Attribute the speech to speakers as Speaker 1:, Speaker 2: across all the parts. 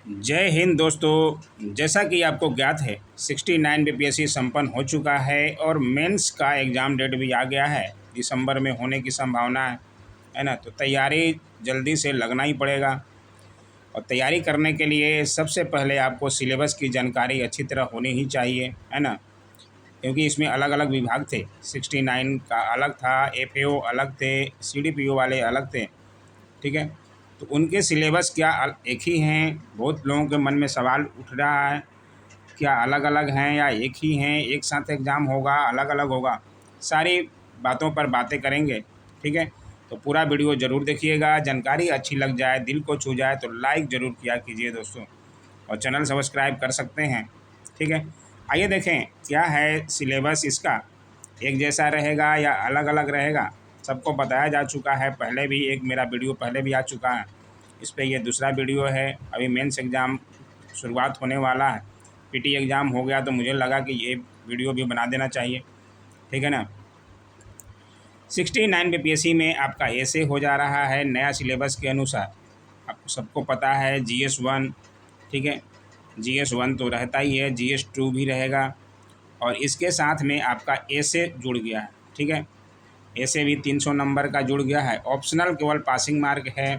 Speaker 1: जय हिंद दोस्तों। जैसा कि आपको ज्ञात है 69 बीपीएससी संपन्न हो चुका है और मेंस का एग्ज़ाम डेट भी आ गया है। दिसंबर में होने की संभावना है ना। तो तैयारी जल्दी से लगना ही पड़ेगा और तैयारी करने के लिए सबसे पहले आपको सिलेबस की जानकारी अच्छी तरह होनी ही चाहिए, है ना। क्योंकि इसमें अलग अलग विभाग थे। 69 का अलग था, एफएओ अलग थे, सीडीपीओ वाले अलग थे, ठीक है। तो उनके सिलेबस क्या एक ही हैं? बहुत लोगों के मन में सवाल उठ रहा है, क्या अलग अलग हैं या एक ही हैं, एक साथ एग्ज़ाम होगा, अलग अलग होगा? सारी बातों पर बातें करेंगे, ठीक है। तो पूरा वीडियो ज़रूर देखिएगा। जानकारी अच्छी लग जाए, दिल को छू जाए तो लाइक ज़रूर किया कीजिए दोस्तों, और चैनल सब्सक्राइब कर सकते हैं, ठीक है। आइए देखें क्या है सिलेबस इसका। एक जैसा रहेगा या अलग अलग रहेगा, सबको बताया जा चुका है। पहले भी एक मेरा वीडियो पहले भी आ चुका है, इस पर ये दूसरा वीडियो है। अभी मेंस एग्ज़ाम शुरुआत होने वाला है, पीटी एग्ज़ाम हो गया तो मुझे लगा कि ये वीडियो भी बना देना चाहिए, ठीक है ना। 69 बीपीएससी में आपका ऐसे हो जा रहा है नया सिलेबस के अनुसार। आपको सबको पता है GS1, ठीक है। GS1 तो रहता ही है, GS2 भी रहेगा और इसके साथ में आपका ऐसे जुड़ गया है, ठीक है। ऐसे भी 300 नंबर का जुड़ गया है। ऑप्शनल केवल पासिंग मार्क है,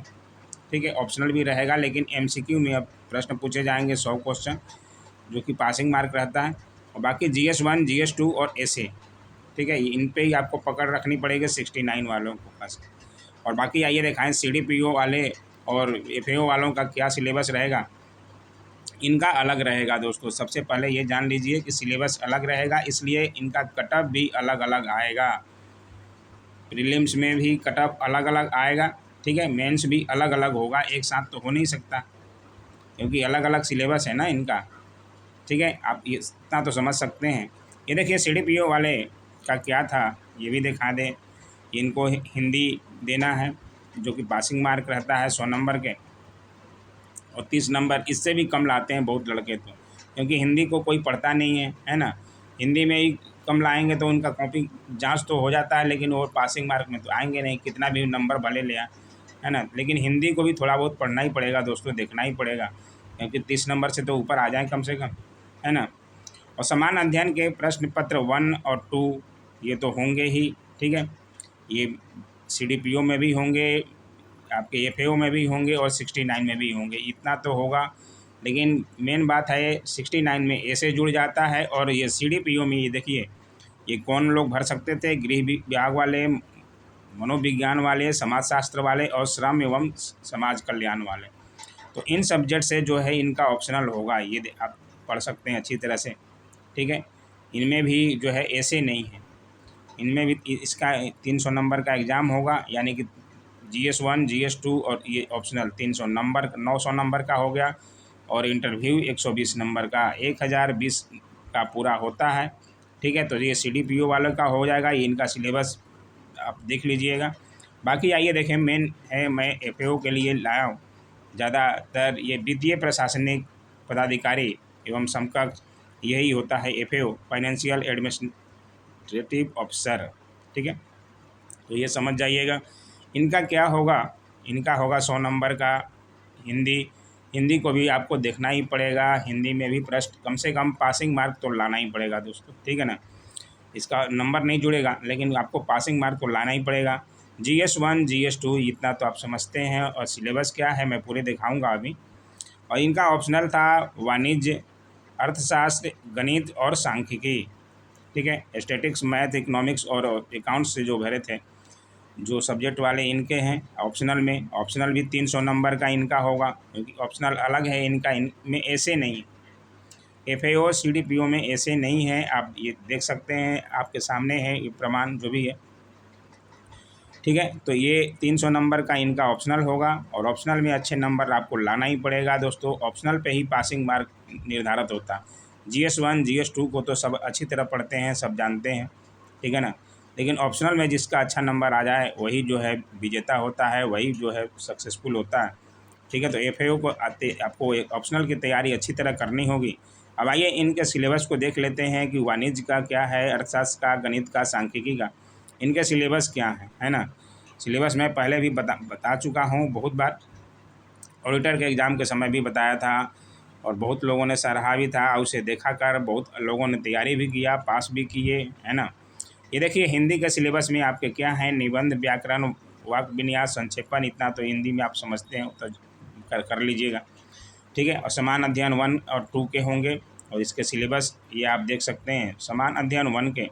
Speaker 1: ठीक है। ऑप्शनल भी रहेगा लेकिन एमसीक्यू में अब प्रश्न पूछे जाएंगे 100 क्वेश्चन, जो कि पासिंग मार्क रहता है। और बाकी GS1, GS2 और ऐसे, ठीक है, इन पे ही आपको पकड़ रखनी पड़ेगी 69 वालों को खास। और बाकी आइए दिखाएं सीडीपीओ वाले और एफएओ वालों का क्या सिलेबस रहेगा। इनका अलग रहेगा दोस्तों। सबसे पहले ये जान लीजिए कि सिलेबस अलग रहेगा, इसलिए इनका कटअप भी अलग अलग आएगा। प्रीलिम्स में भी कटअप अलग अलग आएगा, ठीक है। मेंस भी अलग अलग होगा, एक साथ तो हो नहीं सकता क्योंकि अलग अलग सिलेबस है ना इनका, ठीक है। आप ये इतना तो समझ सकते हैं। ये देखिए सीडीपीओ वाले का क्या था, ये भी दिखा दें। इनको हिंदी देना है, जो कि पासिंग मार्क रहता है 100 नंबर के, और 30 नंबर इससे भी कम लाते हैं बहुत लड़के तो, क्योंकि हिंदी को कोई पढ़ता नहीं है ना। हिंदी में ही कम लाएंगे तो उनका कॉपी जांच तो हो जाता है, लेकिन वो पासिंग मार्क में तो आएंगे नहीं, कितना भी नंबर भले ले आए, है ना। लेकिन हिंदी को भी थोड़ा बहुत पढ़ना ही पड़ेगा दोस्तों, देखना ही पड़ेगा, क्योंकि 30 नंबर से तो ऊपर आ जाए कम से कम, है ना। और समान अध्ययन के प्रश्न पत्र 1 और 2 ये तो होंगे ही, ठीक है। ये सीडीपीओ में भी होंगे, आपके एफएओ में भी होंगे और 69 में भी होंगे, इतना तो होगा। लेकिन मेन बात है 69 में ऐसे जुड़ जाता है, और ये सीडीपीओ में ये देखिए ये कौन लोग भर सकते थे? गृह विभाग वाले, मनोविज्ञान वाले, समाजशास्त्र वाले और श्रम एवं समाज कल्याण वाले। तो इन सब्जेक्ट से जो है इनका ऑप्शनल होगा, ये आप पढ़ सकते हैं अच्छी तरह से, ठीक है। इनमें भी जो है ऐसे नहीं है, इनमें भी इसका 300 नंबर का एग्ज़ाम होगा, यानी कि GS1, GS2 और ये ऑप्शनल 300 नंबर, 900 नंबर का हो गया। और इंटरव्यू 120 नंबर का, 1020 का पूरा होता है, ठीक है। तो ये सीडीपीओ वालों का हो जाएगा, ये इनका सिलेबस आप देख लीजिएगा। बाकी आइए देखें मेन है, मैं एफएओ के लिए लाया हूँ ज़्यादातर। ये वित्तीय प्रशासनिक पदाधिकारी एवं समकक्ष यही होता है एफएओ, फाइनेंशियल एडमिनिस्ट्रेटिव ऑफिसर, ठीक है। तो ये समझ जाइएगा इनका क्या होगा। इनका होगा 100 नंबर का हिंदी। हिंदी को भी आपको देखना ही पड़ेगा, हिंदी में भी प्रश्न कम से कम पासिंग मार्क तो लाना ही पड़ेगा दोस्तों, ठीक है ना। इसका नंबर नहीं जुड़ेगा लेकिन आपको पासिंग मार्क तो लाना ही पड़ेगा। GS1, GS2 इतना तो आप समझते हैं। और सिलेबस क्या है मैं पूरे दिखाऊंगा अभी। और इनका ऑप्शनल था वाणिज्य, अर्थशास्त्र, गणित और सांख्यिकी, ठीक है। स्टैटिक्स, मैथ, इकोनॉमिक्स और अकाउंट्स से जो भरे थे, जो सब्जेक्ट वाले इनके हैं ऑप्शनल में। ऑप्शनल भी 300 नंबर का इनका होगा, क्योंकि ऑप्शनल अलग है इनका, इनमें ऐसे नहीं। एफएओ सीडीपीओ में ऐसे नहीं है, आप ये देख सकते हैं, आपके सामने है ये प्रमाण जो भी है, ठीक है। तो ये 300 नंबर का इनका ऑप्शनल होगा, और ऑप्शनल में अच्छे नंबर आपको लाना ही पड़ेगा दोस्तों। ऑप्शनल पे ही पासिंग मार्क निर्धारित होता है। GS1, GS2 को तो सब अच्छी तरह पढ़ते हैं, सब जानते हैं, ठीक है ना। लेकिन ऑप्शनल में जिसका अच्छा नंबर आ जाए वही जो है विजेता होता है, वही जो है सक्सेसफुल होता है, ठीक है। तो एफएओ को आपको ऑप्शनल की तैयारी अच्छी तरह करनी होगी। अब आइए इनके सिलेबस को देख लेते हैं कि वाणिज्य का क्या है, अर्थशास्त्र का, गणित का, सांख्यिकी का, इनके सिलेबस क्या है ना। सिलेबस मैं पहले भी बता चुका हूँ बहुत बार। ऑडिटर के एग्ज़ाम के समय भी बताया था और बहुत लोगों ने सराहा भी था, उसे देखा कर बहुत लोगों ने तैयारी भी किया, पास भी किए, है ना। ये देखिए हिंदी के सिलेबस में आपके क्या है, निबंध, व्याकरण, वाक्य विन्यास, संक्षेपण, इतना तो हिंदी में आप समझते हैं तो कर लीजिएगा, ठीक है। और समान अध्ययन 1 और 2 के होंगे और इसके सिलेबस ये आप देख सकते हैं। समान अध्ययन 1 के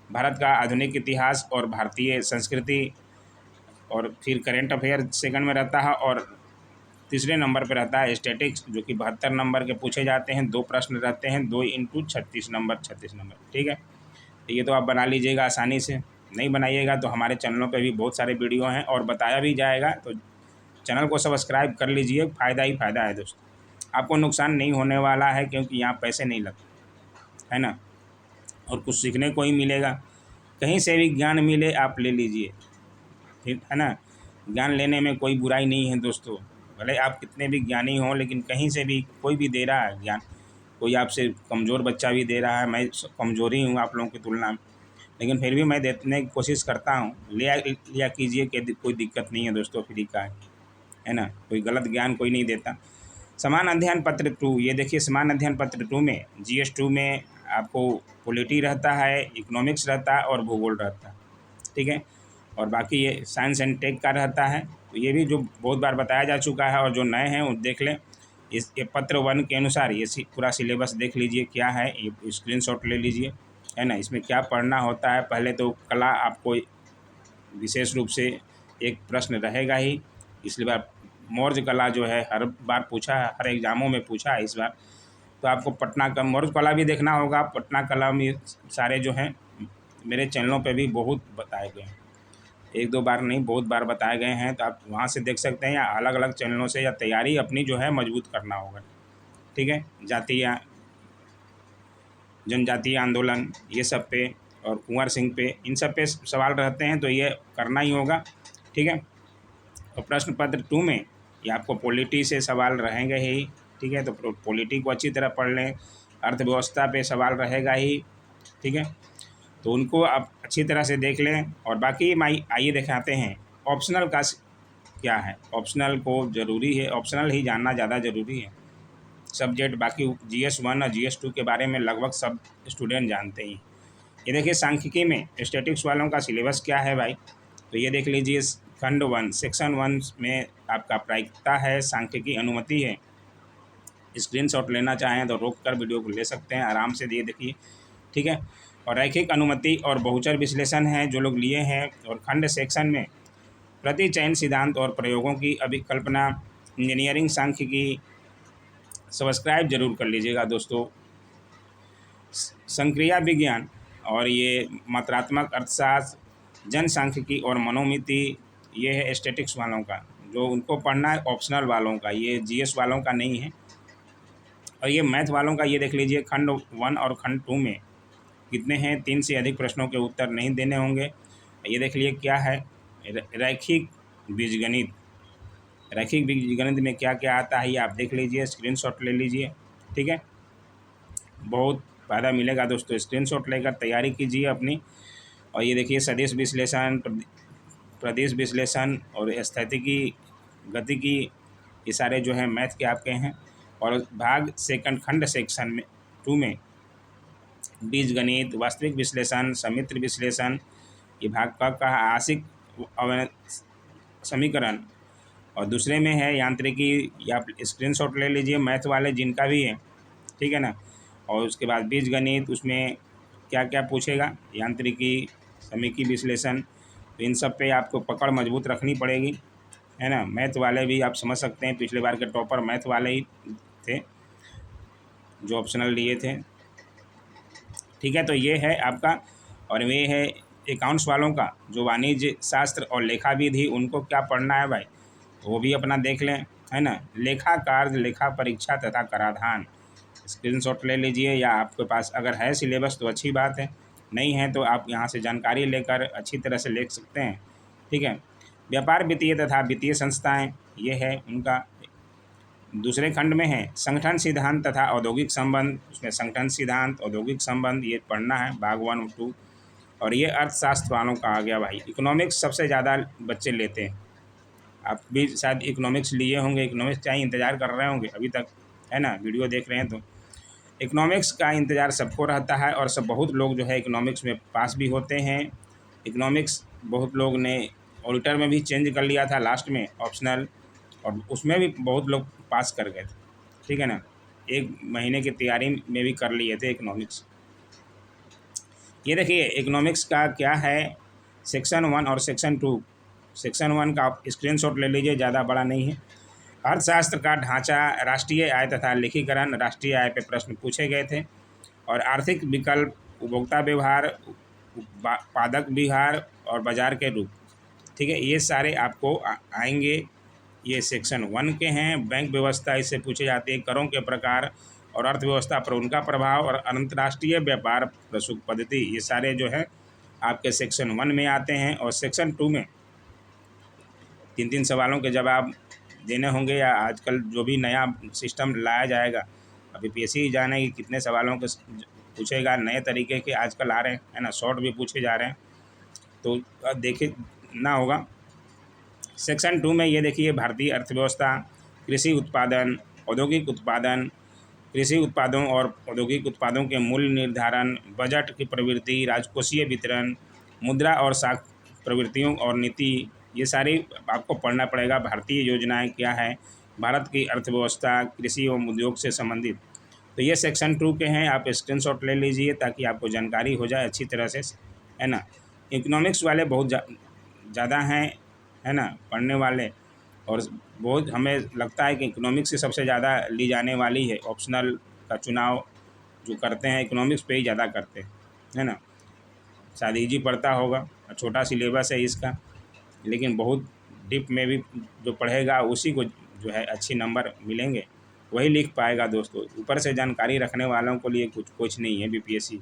Speaker 1: भारत का आधुनिक इतिहास और भारतीय संस्कृति, और फिर करेंट अफेयर सेकंड में रहता है, और तीसरे नंबर पर रहता है स्टैटिक्स, जो कि 72 नंबर के पूछे जाते हैं। 2 प्रश्न रहते हैं, 2 इंटू 36 नंबर, ठीक है। तो ये तो आप बना लीजिएगा आसानी से। नहीं बनाइएगा तो हमारे चैनलों पे भी बहुत सारे वीडियो हैं और बताया भी जाएगा, तो चैनल को सब्सक्राइब कर लीजिए। फ़ायदा ही फ़ायदा है दोस्तों, आपको नुकसान नहीं होने वाला है, क्योंकि यहाँ पैसे नहीं लगते, है ना। और कुछ सीखने को ही मिलेगा, कहीं से भी ज्ञान मिले आप ले लीजिए, ठीक है ना। ज्ञान लेने में कोई बुराई नहीं है दोस्तों, भले आप कितने भी ज्ञानी हों, लेकिन कहीं से भी कोई भी दे रहा है ज्ञान, कोई आपसे कमज़ोर बच्चा भी दे रहा है, मैं कमज़ोर ही हूँ आप लोगों की तुलना में, लेकिन फिर भी मैं देने की कोशिश करता हूँ। लिया कीजिए, कि कोई दिक्कत नहीं है दोस्तों, फ्री का है ना, कोई गलत ज्ञान कोई नहीं देता। समान अध्ययन पत्र 2, ये देखिए समान अध्ययन पत्र 2 में GS2 में आपको पॉलिटी रहता है, इकोनॉमिक्स रहता है और भूगोल रहता है, ठीक है। और बाकी ये साइंस एंड टेक का रहता है, तो ये भी जो बहुत बार बताया जा चुका है, और जो नए हैं वो देख लें। इस ये पत्र 1 के अनुसार ये पूरा सिलेबस देख लीजिए क्या है, ये स्क्रीनशॉट ले लीजिए, है ना। इसमें क्या पढ़ना होता है, पहले तो कला आपको विशेष रूप से एक प्रश्न रहेगा ही, इसलिए बार मौर्य कला जो है हर बार पूछा है, हर एग्ज़ामों में पूछा है इस बार। तो आपको पटना का मौर्य कला भी देखना होगा। पटना कला में सारे जो हैं मेरे चैनलों पे भी बहुत बताए गए हैं, 1-2 बार नहीं बहुत बार बताए गए हैं, तो आप वहाँ से देख सकते हैं, या अलग अलग चैनलों से, या तैयारी अपनी जो है मजबूत करना होगा, ठीक है। जातीय जनजातीय आंदोलन ये सब पे, और कुंवर सिंह पे, इन सब पे सवाल रहते हैं, तो ये करना ही होगा, ठीक है। और प्रश्न पत्र 2 में ये आपको पॉलिटी से सवाल रहेंगे ही, ठीक है। तो पॉलिटी को अच्छी तरह पढ़ लें, अर्थव्यवस्था पे सवाल रहेगा ही, ठीक है। तो उनको आप अच्छी तरह से देख लें। और बाकी आइए दिखाते हैं ऑप्शनल का क्या है। ऑप्शनल को ज़रूरी है, ऑप्शनल ही जानना ज़्यादा ज़रूरी है। सब्जेक्ट बाकी GS1 और GS2 के बारे में लगभग सब स्टूडेंट जानते ही। ये देखिए सांख्यिकी में स्टैटिक्स वालों का सिलेबस क्या है भाई, तो ये देख लीजिए। खंड 1 सेक्शन 1 में आपका प्रायिकता है, सांख्यिकी अनुमति है। स्क्रीनशॉट लेना चाहें तो रोक कर वीडियो को ले सकते हैं आराम से, ये देखिए, ठीक है। और रैखिक अनुमति और बहुचर विश्लेषण है जो लोग लिए हैं। और खंड सेक्शन में प्रतिचयन सिद्धांत और प्रयोगों की अभिकल्पना, इंजीनियरिंग सांख्यिकी, सब्सक्राइब जरूर कर लीजिएगा दोस्तों। संक्रिया विज्ञान और ये मात्रात्मक अर्थशास्त्र, जनसांख्यिकी और मनोमिति, ये है स्टैटिक्स वालों का, जो उनको पढ़ना है ऑप्शनल वालों का, ये GS वालों का नहीं है। और ये मैथ वालों का, ये देख लीजिए खंड 1 और खंड 2 में कितने हैं, 3 से अधिक प्रश्नों के उत्तर नहीं देने होंगे। ये देख लीजिए क्या है, रैखिक बीजगणित। रैखिक बीजगणित में क्या क्या आता है ये आप देख लीजिए, स्क्रीनशॉट ले लीजिए, ठीक है। बहुत फ़ायदा मिलेगा दोस्तों, स्क्रीनशॉट लेकर तैयारी कीजिए अपनी। और ये देखिए सदिश विश्लेषण, प्रदेश विश्लेषण और स्थैतिकी, गतिकी, ये सारे जो हैं मैथ के आपके हैं। और भाग सेकंड खंड सेक्शन में 2 में बीजगणित, वास्तविक विश्लेषण, समित्र विश्लेषण, ये भाग का आंशिक समीकरण। और दूसरे में है यांत्रिकी, या स्क्रीनशॉट ले लीजिए मैथ वाले जिनका भी है, ठीक है ना। और उसके बाद बीजगणित, उसमें क्या क्या पूछेगा, यांत्रिकी, समीकी विश्लेषण, तो इन सब पे आपको पकड़ मजबूत रखनी पड़ेगी, है ना। मैथ वाले भी आप समझ सकते हैं, पिछले बार के टॉपर मैथ वाले ही थे जो ऑप्शनल लिए थे, ठीक है। तो ये है आपका। और ये है अकाउंट्स वालों का, जो वाणिज्य शास्त्र और लेखा विधि, उनको क्या पढ़ना है भाई, वो भी अपना देख लें, है ना। लेखा कार्य, लेखा परीक्षा तथा कराधान, स्क्रीनशॉट ले लीजिए, या आपके पास अगर है सिलेबस तो अच्छी बात है, नहीं है तो आप यहाँ से जानकारी लेकर अच्छी तरह से लिख सकते हैं, ठीक है। व्यापार वित्तीय तथा वित्तीय संस्थाएं, ये है उनका। दूसरे खंड में है संगठन सिद्धांत तथा औद्योगिक संबंध, उसमें संगठन सिद्धांत, औद्योगिक संबंध, ये पढ़ना है भाग 1 और 2। और ये अर्थशास्त्र वालों का आ गया भाई। इकोनॉमिक्स सबसे ज़्यादा बच्चे लेते हैं, आप भी शायद इकोनॉमिक्स लिए होंगे, इकोनॉमिक्स का ही इंतज़ार कर रहे होंगे अभी तक, है ना, वीडियो देख रहे हैं तो। इकोनॉमिक्स का इंतज़ार सबको रहता है और बहुत लोग जो है इकोनॉमिक्स में पास भी होते हैं। इकोनॉमिक्स बहुत लोग ने ऑडिटर में भी चेंज कर लिया था लास्ट में ऑप्शनल, और उसमें भी बहुत लोग पास कर गए थे, ठीक है ना। 1 महीने की तैयारी में भी कर लिए थे इकोनॉमिक्स। ये देखिए इकोनॉमिक्स का क्या है, सेक्शन 1 और सेक्शन 2। सेक्शन 1 का आप स्क्रीनशॉट ले लीजिए, ज़्यादा बड़ा नहीं है। अर्थशास्त्र का ढांचा, राष्ट्रीय आय तथा लेखीकरण, राष्ट्रीय आय पे प्रश्न पूछे गए थे। और आर्थिक विकल्प, उपभोक्ता व्यवहार, पादक व्यवहार और बाजार के रूप, ठीक है, ये सारे आपको आएंगे। ये सेक्शन 1 के हैं। बैंक व्यवस्था इससे पूछे जाते हैं, करों के प्रकार और अर्थव्यवस्था पर उनका प्रभाव, और अंतर्राष्ट्रीय व्यापार प्रसूक पद्धति, ये सारे जो है आपके सेक्शन 1 में आते हैं। और सेक्शन 2 में 3-3 सवालों के जवाब देने होंगे, या आजकल जो भी नया सिस्टम लाया जाएगा, अभी पीएससी जाने की कितने सवालों के पूछेगा, नए तरीके के आजकल आ रहे हैं, है ना, शॉर्ट भी पूछे जा रहे हैं, तो देखे ना होगा। सेक्शन 2 में ये देखिए, भारतीय अर्थव्यवस्था, कृषि उत्पादन, औद्योगिक उत्पादन, कृषि उत्पादों और औद्योगिक उत्पादों के मूल्य निर्धारण, बजट की प्रवृत्ति, राजकोषीय वितरण, मुद्रा और साख प्रवृत्तियों और नीति, ये सारी आपको पढ़ना पड़ेगा। भारतीय योजनाएं क्या है, भारत की अर्थव्यवस्था, कृषि एवं उद्योग से संबंधित, तो ये सेक्शन 2 के हैं। आप स्क्रीनशॉट ले लीजिए ताकि आपको जानकारी हो जाए अच्छी तरह से, है ना। इकोनॉमिक्स वाले बहुत ज़्यादा हैं, है ना, पढ़ने वाले, और बहुत हमें लगता है कि इकोनॉमिक्स से सबसे ज़्यादा ली जाने वाली है। ऑप्शनल का चुनाव जो करते हैं इकोनॉमिक्स पे ही ज़्यादा करते हैं, है ना। शायद ईजी पड़ता होगा, छोटा सिलेबस है इसका, लेकिन बहुत डीप में भी जो पढ़ेगा उसी को जो है अच्छे नंबर मिलेंगे, वही लिख पाएगा दोस्तों। ऊपर से जानकारी रखने वालों के लिए कुछ नहीं है बीपीएससी,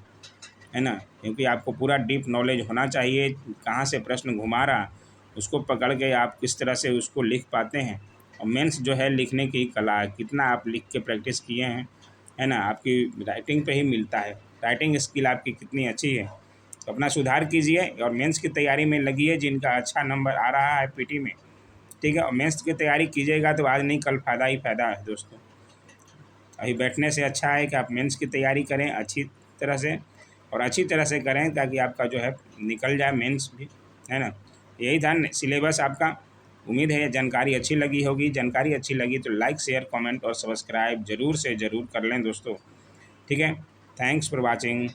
Speaker 1: है ना, क्योंकि आपको पूरा डीप नॉलेज होना चाहिए, कहाँ से प्रश्न घुमा रहा उसको पकड़ के आप किस तरह से उसको लिख पाते हैं। और मेंस जो है लिखने की कला है, कितना आप लिख के प्रैक्टिस किए हैं, है ना, आपकी राइटिंग पे ही मिलता है। राइटिंग स्किल आपकी कितनी अच्छी है, तो अपना सुधार कीजिए और मेंस की तैयारी में लगिए। जिनका अच्छा नंबर आ रहा है पीटी में, ठीक है, और मेंस की तैयारी कीजिएगा तो आज नहीं कल फ़ायदा ही फ़ायदा है दोस्तों। अभी बैठने से अच्छा है कि आप मेंस की तैयारी करें अच्छी तरह से, और अच्छी तरह से करें ताकि आपका जो है निकल जाए मेंस भी, है ना। यही था सिलेबस आपका। उम्मीद है जानकारी अच्छी लगी होगी। जानकारी अच्छी लगी तो लाइक, शेयर, कमेंट और सब्सक्राइब ज़रूर से ज़रूर कर लें दोस्तों, ठीक है। Thanks for watching.